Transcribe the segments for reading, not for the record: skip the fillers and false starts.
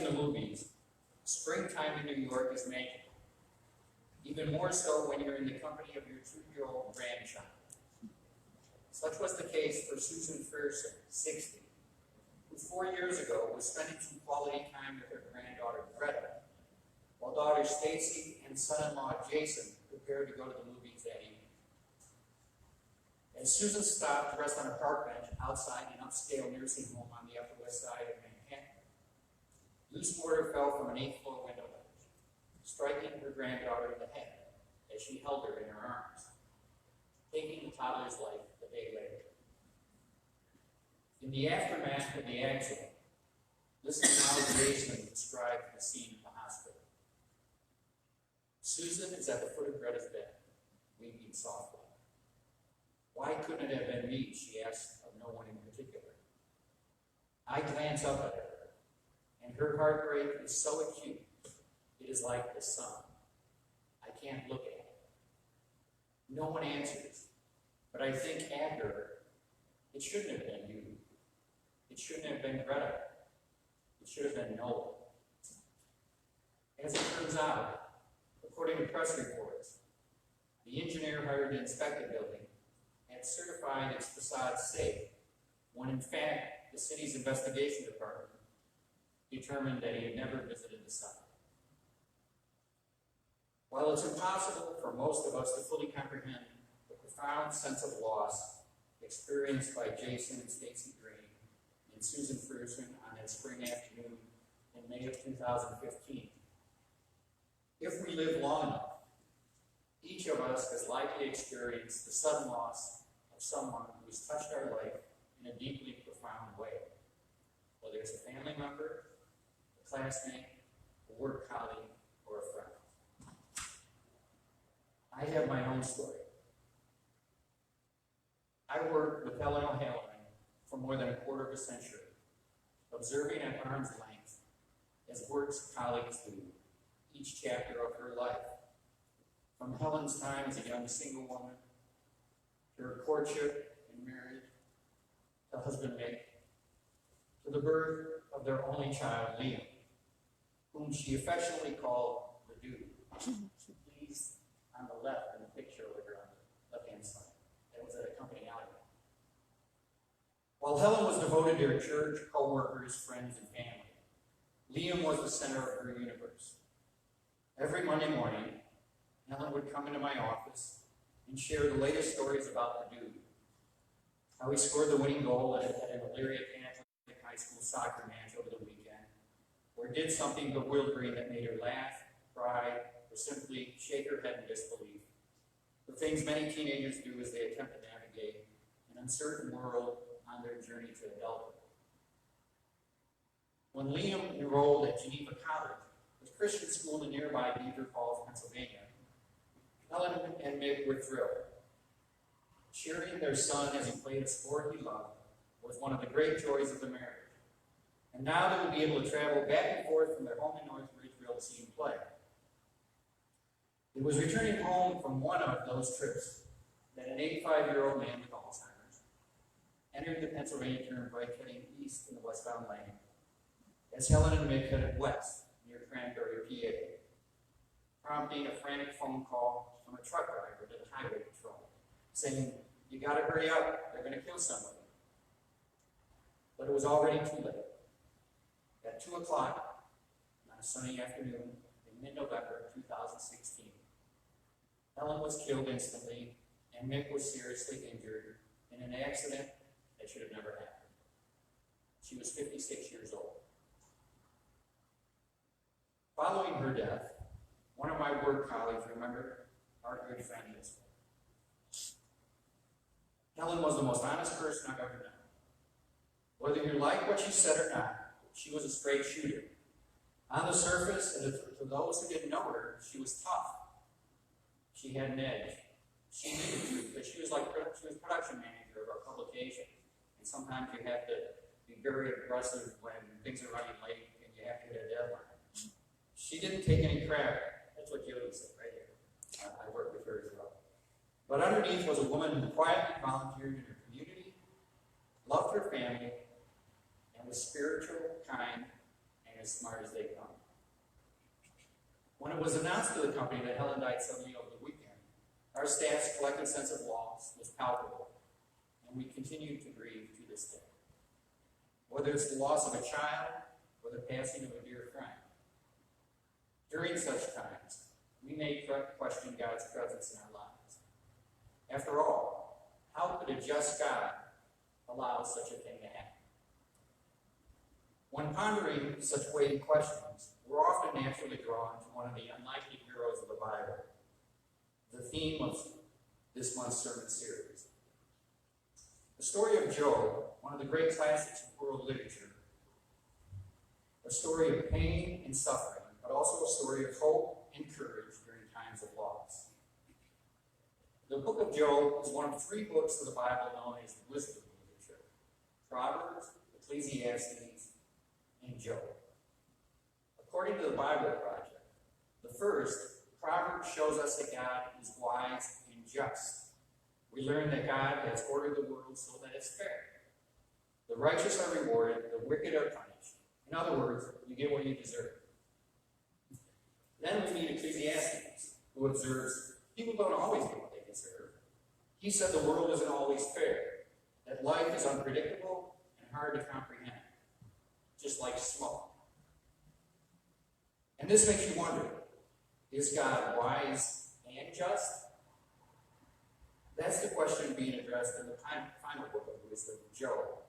the movies, springtime in New York is magical. Even more so when you're in the company of your 2-year-old grandchild. Such was the case for Susan Ferguson, 60, who 4 years ago was spending some quality time with her granddaughter Greta, while daughter Stacy and son-in-law Jason prepared to go to the movies that evening. As Susan stopped to rest on a park bench outside an upscale nursing home on the Upper West Side of Manhattan, loose mortar fell from an 8th-floor window ledge, striking her granddaughter in the head as she held her in her arms, taking the toddler's life a day later. In the aftermath of the accident, listen to how Jason described the scene at the hospital. Susan is at the foot of Greta's bed, weeping softly. Why couldn't it have been me, she asked of no one in particular. I glance up at her, and her heartbreak is so acute, it is like the sun. I can't look at it. No one answers, but I think at her, it shouldn't have been you. It shouldn't have been Greta. It should have been Noah. As it turns out, according to press reports, the engineer hired to inspect the building had certified its facade safe, when in fact the city's investigation department determined that he had never visited the site. While it's impossible for most of us to fully comprehend the profound sense of loss experienced by Jason and Stacy Green and Susan Ferguson on that spring afternoon in May of 2015, if we live long enough, each of us has likely experienced the sudden loss of someone who has touched our life in a deeply profound way, whether it's a family member, a classmate, a work colleague, or a friend. I have my own story. I worked with Helen O'Halloran for more than a quarter of a century, observing at arm's length, as works colleagues do, each chapter of her life. From Helen's time as a young single woman, to her courtship and marriage, to husband Mick, to the birth of their only child, Liam, whom she affectionately called the Dude. Please, on the left in the picture over here on the left-hand side. That was at a company outing. While Helen was devoted to her church, co-workers, friends, and family, Liam was the center of her universe. Every Monday morning, Helen would come into my office and share the latest stories about the Dude. How he scored the winning goal at an Elyria Catholic High School soccer match over the weekend, or did something bewildering that made her laugh, cry, or simply shake her head in disbelief. The things many teenagers do as they attempt to navigate an uncertain world on their journey to adulthood. When Liam enrolled at Geneva College, a Christian school in nearby Beaver Falls, Pennsylvania, Helen and Mick were thrilled. Cheering their son as he played a sport he loved was one of the great joys of the marriage. And now they would be able to travel back and forth from their home in North Ridgeville to see him play. It was returning home from one of those trips that an 85-year-old man with Alzheimer's entered the Pennsylvania Turnpike heading east in the westbound lane as Helen and Mick headed west near Cranberry, PA, prompting a frantic phone call from a truck driver to the highway patrol, saying, "You gotta hurry up, they're gonna kill somebody." But it was already too late. At 2 o'clock on a sunny afternoon in mid-November 2016, Helen was killed instantly, and Mick was seriously injured in an accident that should have never happened. She was 56 years old. Following her death, one of my work colleagues remembered our good friend this way. Helen was the most honest person I've ever known. Whether you like what she said or not, she was a straight shooter. On the surface, and to those who didn't know her, she was tough. She had an edge. She needed to, but she was production manager of our publication. And sometimes you have to be very aggressive when things are running late and you have to hit a deadline. She didn't take any crap. That's what Jody said right here. I worked with her as well. But underneath was a woman who quietly volunteered in her community, loved her family, and was spiritual, kind, and and as smart as they come. When it was announced to the company that Helen died suddenly over the weekend, our staff's collective sense of loss was palpable, and we continue to grieve to this day. Whether it's the loss of a child or the passing of a dear friend. During such times, we may question God's presence in our lives. After all, how could a just God allow such a thing to happen? When pondering such weighty questions, we're often naturally drawn to one of the unlikely heroes of the Bible, the theme of this month's sermon series. The story of Job, one of the great classics of world literature, a story of pain and suffering, but also a story of hope and courage during times of loss. The book of Job is one of 3 books of the Bible known as the wisdom literature: Proverbs, Ecclesiastes, and Job. According to the Bible Project, the first, Proverbs, shows us that God is wise and just. We learn that God has ordered the world so that it's fair. The righteous are rewarded, the wicked are punished. In other words, you get what you deserve. Then we meet Ecclesiastes, who observes people don't always get what they deserve. He said the world isn't always fair, that life is unpredictable and hard to comprehend, just like smoke. And this makes you wonder, is God wise and just? That's the question being addressed in the final book of the wisdom of Job,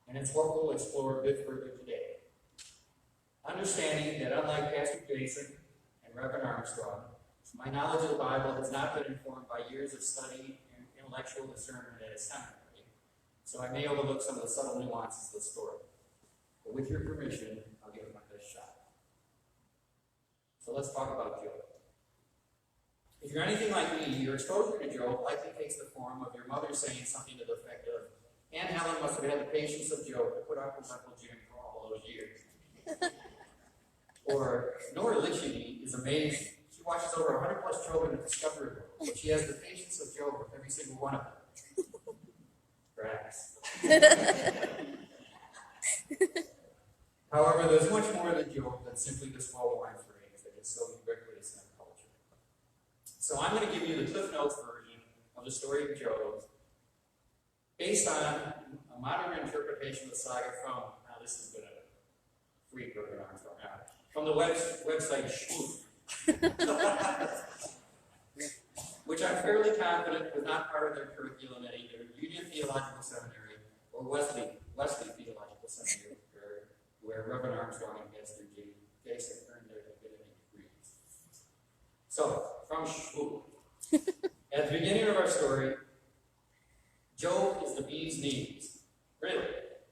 and it's what we'll explore a bit further today. Understanding that unlike Pastor Jason and Reverend Armstrong, my knowledge of the Bible has not been informed by years of study and intellectual discernment at a seminary, so I may overlook some of the subtle nuances of the story. But with your permission, I'll give it my best shot. So let's talk about Job. If you're anything like me, your exposure to Job likely takes the form of your mother saying something to the effect of, Aunt Helen must have had the patience of Job to put up with Uncle Jim for all those years. Or, Nora Lichini is amazing. She watches over 100 plus children at Discovery World, but she has the patience of Job with every single one of them. Perhaps. However, there's much more than Job than simply this well-worn phrase that is so ubiquitous in our culture. So I'm going to give you the Cliff Notes version of the story of Job, based on a modern interpretation of the saga from, now this is going to freak Reverend Armstrong out, from the website Shmoop, which I'm fairly confident was not part of their curriculum at either Union Theological Seminary or Wesley Theological Seminary, where Reverend Armstrong and Pastor Jason earned their divinity degrees. So, from Shmoop. At the beginning of our story, Job is the bee's knees. Really.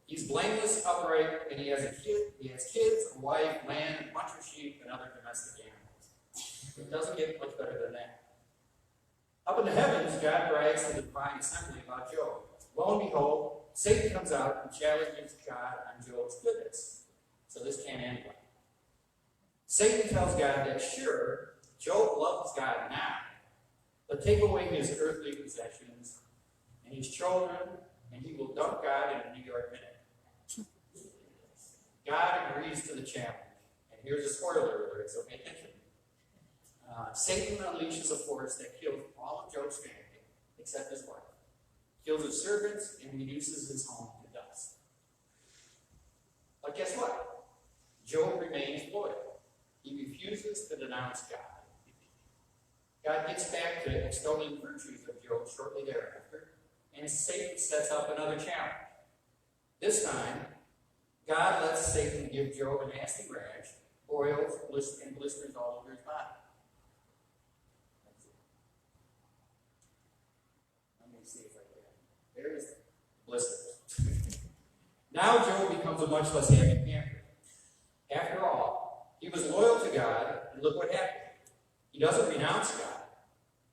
He's blameless, upright, and he has kids, a wife, land, a bunch of sheep, and other domestic animals. It doesn't get much better than that. Up in the heavens, God brags to the divine assembly about Job. Lo and behold, Satan comes out and challenges God on Job's goodness. So this can't end well. Satan tells God that sure, Job loves God now, but take away his earthly possessions and his children, and he will dump God in a New York minute. God agrees to the challenge. And here's a spoiler alert, so pay attention. Satan unleashes a force that kills all of Job's family, except his wife. Kills his servants and reduces his home to dust. But guess what? Job remains loyal. He refuses to denounce God. God gets back to extolling the virtues of Job shortly thereafter, and Satan sets up another challenge. This time, God lets Satan give Job a nasty rash, boils, and blisters all over his body. Let me see if I can. There's blisters. Now Job becomes a much less happy camper. After all, he was loyal to God, and look what happened. He doesn't renounce God,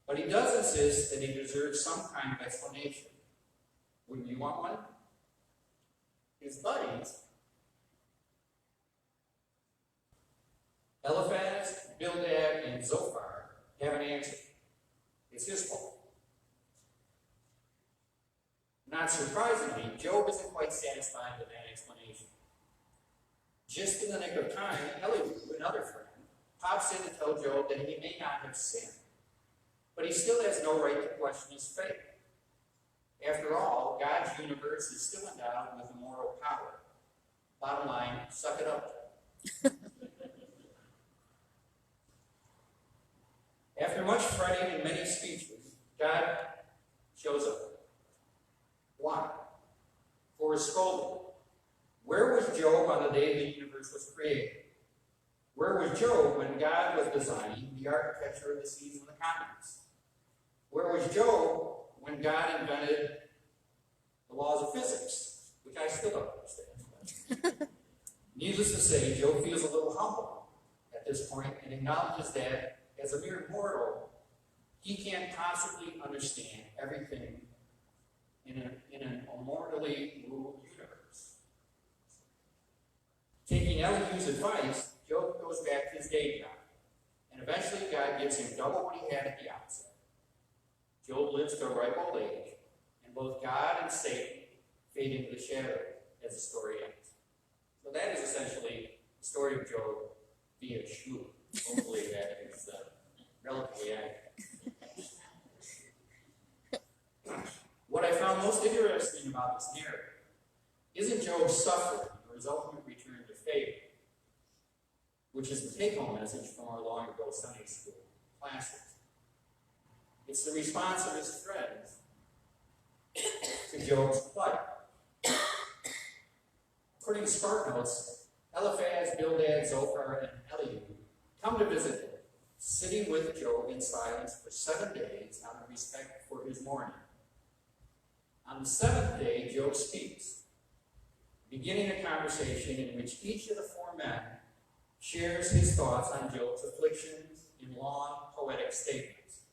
but he does insist that he deserves some kind of explanation. Wouldn't you want one? His buddies, Eliphaz, Bildad, and Zophar, have an answer. It's his fault. Not surprisingly, Job isn't quite satisfied with that explanation. Just in the nick of time, Elihu, another friend, pops in to tell Job that he may not have sinned, but he still has no right to question his faith. After all, God's universe is still endowed with moral power. Bottom line, suck it up. After much fretting and many speeches, God shows up. Why? For a scolding. Where was Job on the day the universe was created? Where was Job when God was designing the architecture of the seas and the continents? Where was Job when God invented the laws of physics, which I still don't understand? Needless to say, Job feels a little humble at this point and acknowledges that, as a mere mortal, he can't possibly understand everything in an immortally ruled universe. Taking Elihu's advice, Job goes back to his day job, and eventually God gives him double what he had at the outset. Job lives to a ripe old age, and both God and Satan fade into the shadow as the story ends. So that is essentially the story of Job via Shmuel. Hopefully that is relatively accurate. What I found most interesting about this narrative isn't Job's suffering or his ultimate return to favor, which is the take-home message from our long-ago Sunday school classes. It's the response of his friends to Job's plight. According to SparkNotes, Eliphaz, Bildad, Zophar, and Elihu come to visit him, sitting with Job in silence for 7 days out of respect for his mourning. On the 7th day, Job speaks, beginning a conversation in which each of the 4 men shares his thoughts on Job's afflictions in long, poetic statements.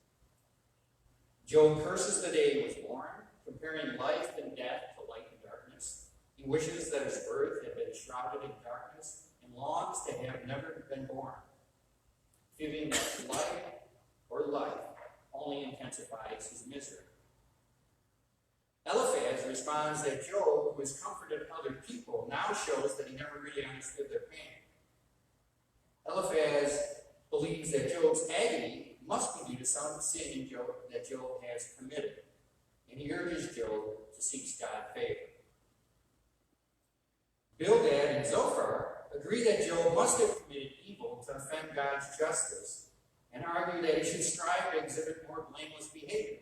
Job curses the day he was born, comparing life and death to light and darkness. He wishes that his birth had been shrouded in darkness and longs to have never been born, feeling that light or life only intensifies his misery. Eliphaz responds that Job, who has comforted other people, now shows that he never really understood their pain. Eliphaz believes that Job's agony must be due to some sin that Job has committed, and he urges Job to seek God's favor. Bildad and Zophar agree that Job must have committed evil to offend God's justice, and argue that he should strive to exhibit more blameless behavior.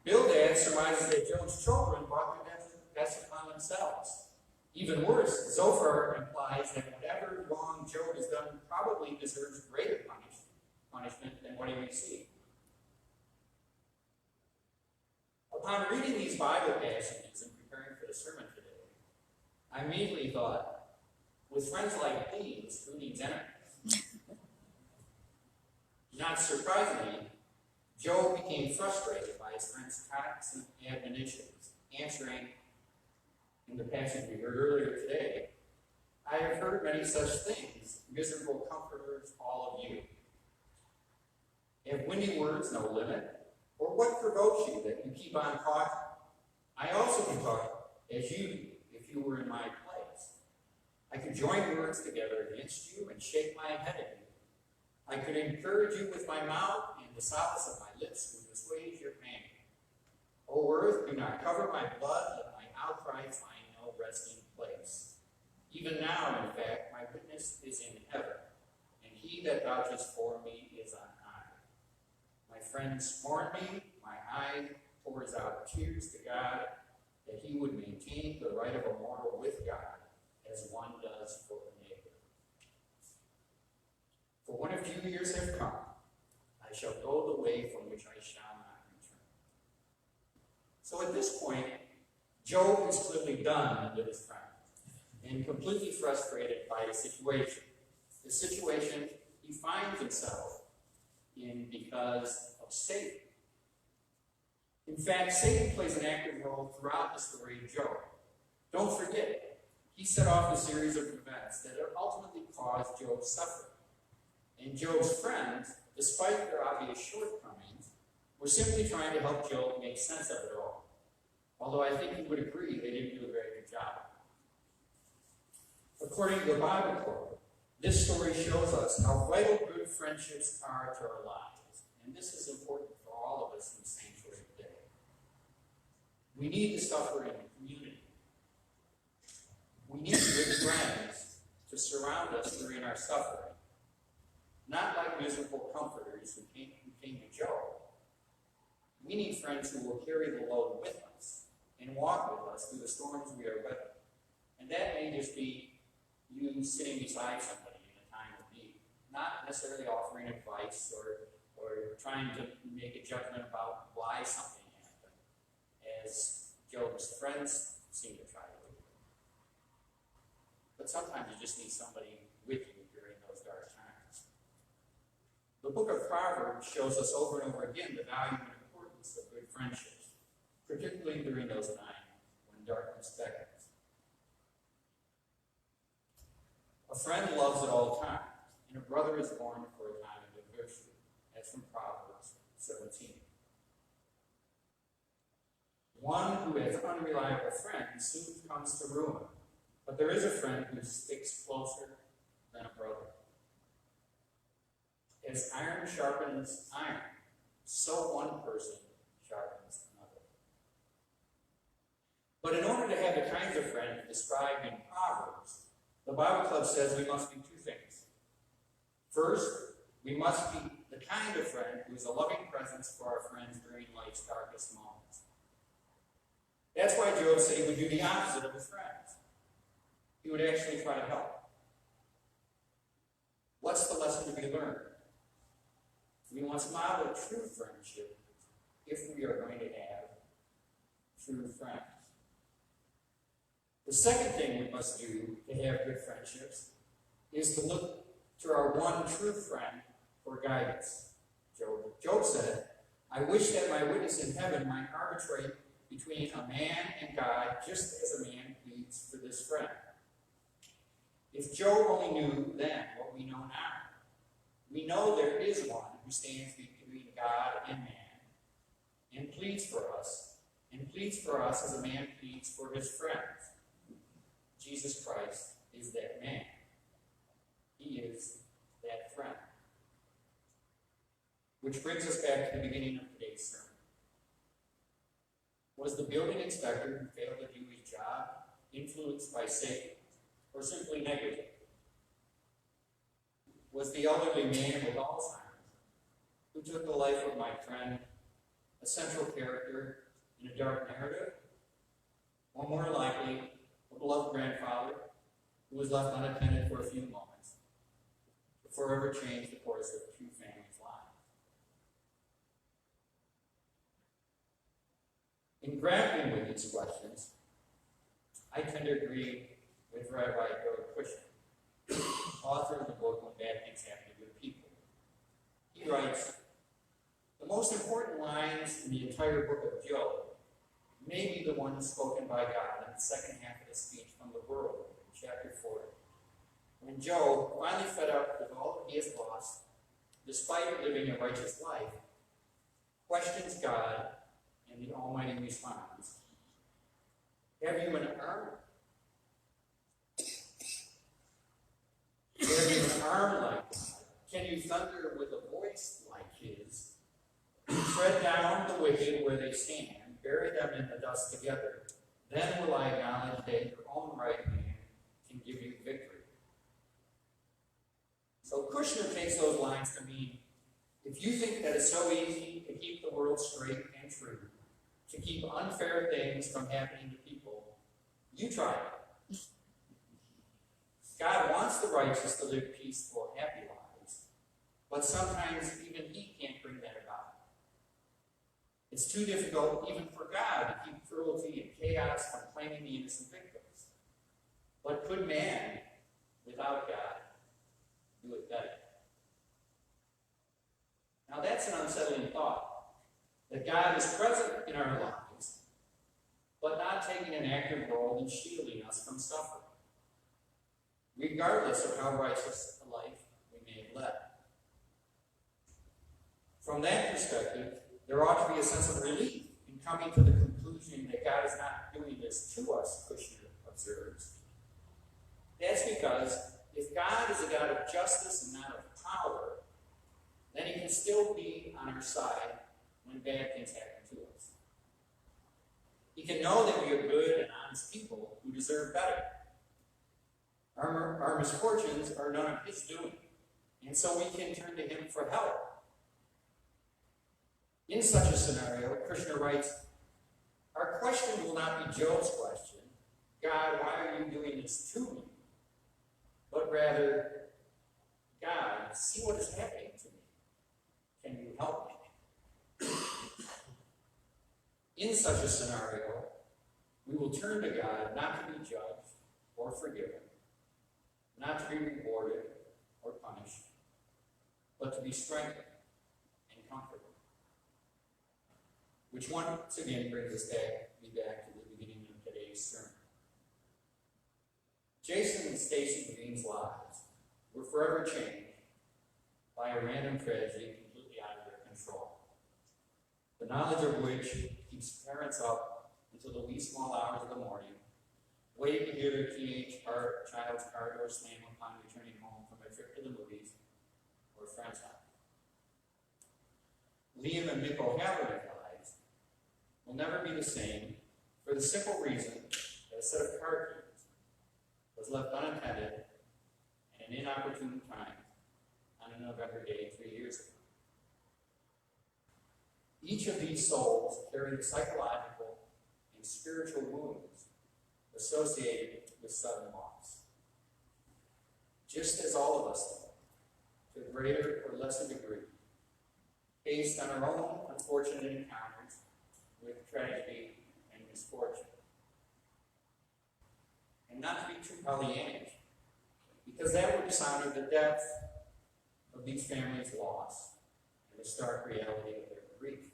Bildad surmises that Job's children brought their deaths upon themselves. Even worse, Zophar implies that whatever wrong Job has done probably deserves greater punishment than what he received. Upon reading these Bible passages and preparing for the sermon today, I immediately thought, with friends like these, who needs enemies? Not surprisingly, Job became frustrated by his friend's constant admonitions, answering in the passage we heard earlier today, I have heard many such things, miserable comforters, all of you. Have windy words no limit? Or what provokes you that you keep on talking? I also can talk as you do, if you were in my place. I could join words together against you and shake my head at you. I could encourage you with my mouth, and the solace of my lips would assuage your pain. O earth, do not cover my blood, let my outcry find no resting place. Even now, in fact, my witness is in heaven, and he that vouches for me is on high. My friends scorn me, my eye pours out tears to God, that he would maintain the right of a mortal with God, as one does for a neighbor. For when a few years have come, I shall go the way from which I shall not return. So at this point, Job is clearly done with his friend and completely frustrated by the situation he finds himself in because of Satan. In fact, Satan plays an active role throughout the story of Job. Don't forget, he set off a series of events that ultimately caused Job's suffering. And Job's friends, despite their obvious shortcomings, were simply trying to help Job make sense of it all. Although I think you would agree they didn't do a very good job. According to the Bible Club, this story shows us how vital good friendships are to our lives. And this is important for all of us in the sanctuary today. We need the suffering community. We need good friends to surround us during our suffering. Not like miserable comforters who came to Job. We need friends who will carry the load with us and walk with us through the storms we are weathering. And that may just be you sitting beside somebody in a time of need, not necessarily offering advice or trying to make a judgment about why something happened, as Job's friends seem to try to do. But sometimes you just need somebody with you during those dark times. The book of Proverbs shows us over and over again the value and importance of good friendships, particularly during those times when darkness beckons. A friend loves at all times, and a brother is born for a time of adversity. That's from Proverbs 17. One who has unreliable friends soon comes to ruin, but there is a friend who sticks closer than a brother. As iron sharpens iron, so one person sharpens another. But in order to have the kinds of friends described in Proverbs, the Bible Club says we must do two things. First, we must be the kind of friend who is a loving presence for our friends during life's darkest moments. That's why Job said he would do the opposite of his friends. He would actually try to help. What's the lesson to be learned? We must model true friendship if we are going to have true friends. The second thing we must do to have good friendships is to look to our one true friend for guidance. Job said, I wish that my witness in heaven might arbitrate between a man and God just as a man pleads for this friend. If Job only knew then what we know now, we know there is one who stands between God and man and pleads for us as a man pleads for his friends. Jesus Christ is that man. He is that friend. Which brings us back to the beginning of today's sermon. Was the building inspector who failed to do his job influenced by Satan, or simply negligent? Was the elderly man with Alzheimer's, who took the life of my friend, a central character in a dark narrative? Or more likely, a beloved grandfather who was left unattended for a few moments to forever change the course of two families' lives? In grappling with these questions, I tend to agree with Rabbi Doug Cushing, author of the book When Bad Things Happen to Good People. He writes, the most important lines in the entire book of Job may be the ones spoken by God in the second half of the speech from the world, in chapter 40. When Job, finally fed up with all that he has lost, despite living a righteous life, questions God, and the Almighty responds, have you an arm? Have you an arm like God? Can you thunder with a voice like his? Tread down the wicked where they stand, bury them in the dust together. Then will I acknowledge that your own right hand can give you victory. So Kushner takes those lines to mean, if you think that it's so easy to keep the world straight and true, to keep unfair things from happening to people, you try it. God wants the righteous to live peaceful, happy lives, but sometimes even he can't bring that about. It's too difficult even for God to keep cruelty and chaos from claiming the innocent victims. But could man, without God, do it better? Now that's an unsettling thought, that God is present in our lives, but not taking an active role in shielding us from suffering, regardless of how righteous a life we may have led. From that perspective, there ought to be a sense of relief in coming to the conclusion that God is not doing this to us, Kushner observes. That's because a God of justice and not of power, then he can still be on our side when bad things happen to us. He can know that we are good and honest people who deserve better. Our misfortunes are none of his doing, and so we can turn to him for help. In such a scenario, Krishna writes, our question will not be Job's question, God, why are you doing this to me? But rather, God, see what is happening to me. Can you help me? In such a scenario, we will turn to God not to be judged or forgiven, not to be rewarded or punished, but to be strengthened and comforted. Which once again brings us back to the beginning of today's sermon. Jason and Stacy Green's lives were forever changed by a random tragedy completely out of their control. The knowledge of which keeps parents up until the wee small hours of the morning, waiting to hear their teenage child's car door slam upon returning home from a trip to the movies or a friend's house. Liam and Mick O'Halloran's lives will never be the same for the simple reason that a set of car keys was left unattended at an inopportune time on a November day 3 years ago. Each of these souls carry the psychological and spiritual wounds associated with sudden loss. Just as all of us do, to a greater or lesser degree, based on our own unfortunate encounters with tragedy and misfortune. And not to be too Pollyannish, because that would dishonor the depth of these families' loss and the stark reality of their grief.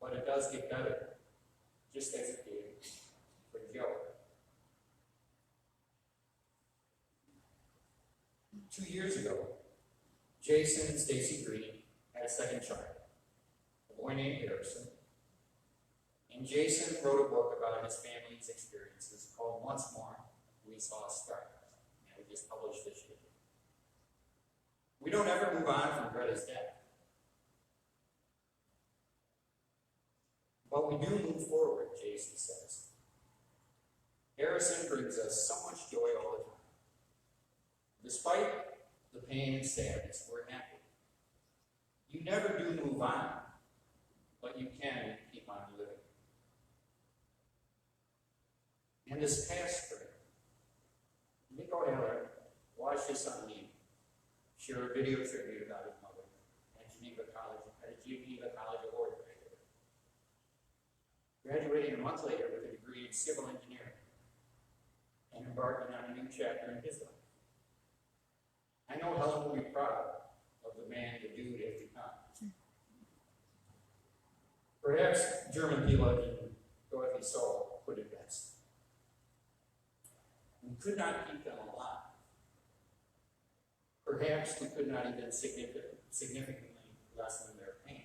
But it does get better, just as it did for Joe. 2 years ago, Jason and Stacy Green had a second child, a boy named Harrison. And Jason wrote a book about his family's experiences called Once More We Saw Stars, and we just published this year. We don't ever move on from Greta's death. But we do move forward, Jason says. Harrison brings us so much joy all the time. Despite the pain and sadness, we're happy. You never do move on, but you can keep on living. And this past spring, Mick O'Halloran watched his son Liam share a video tribute about his mother at Geneva College Award graduating a month later with a degree in civil engineering and embarking on a new chapter in his life. I know Helen will be proud of the man the dude has become. Perhaps German theologian Dorothy Soul put it best. We could not keep them alive. Perhaps we could not even significantly lessen their pain.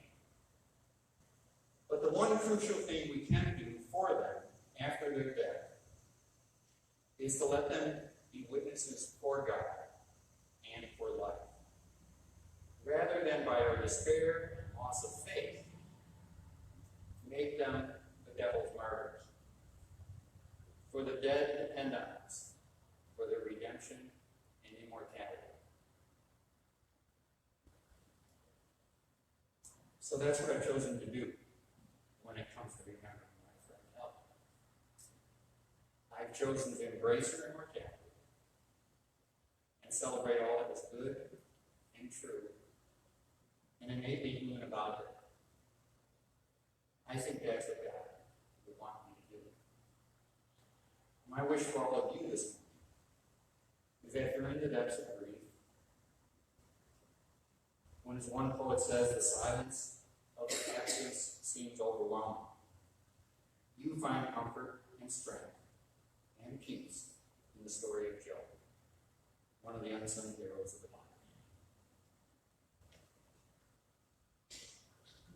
But the one crucial thing we can do for them after their death is to let them be witnesses for God and for life, rather than by our despair and loss of faith, make them the devil's martyrs. For the dead depend on us, for their redemption and immortality. So that's what I've chosen to do when it comes to remembering my friend Helen. I've chosen to embrace her immortality and celebrate all that is good and true and innately human about her. I think that's what God would want me to do. My wish for all of you this morning is that you're in the depths of grief. When, as one poet says, the silence of the absence seems overwhelming, you find comfort and strength and peace in the story of Job, one of the unsung heroes of the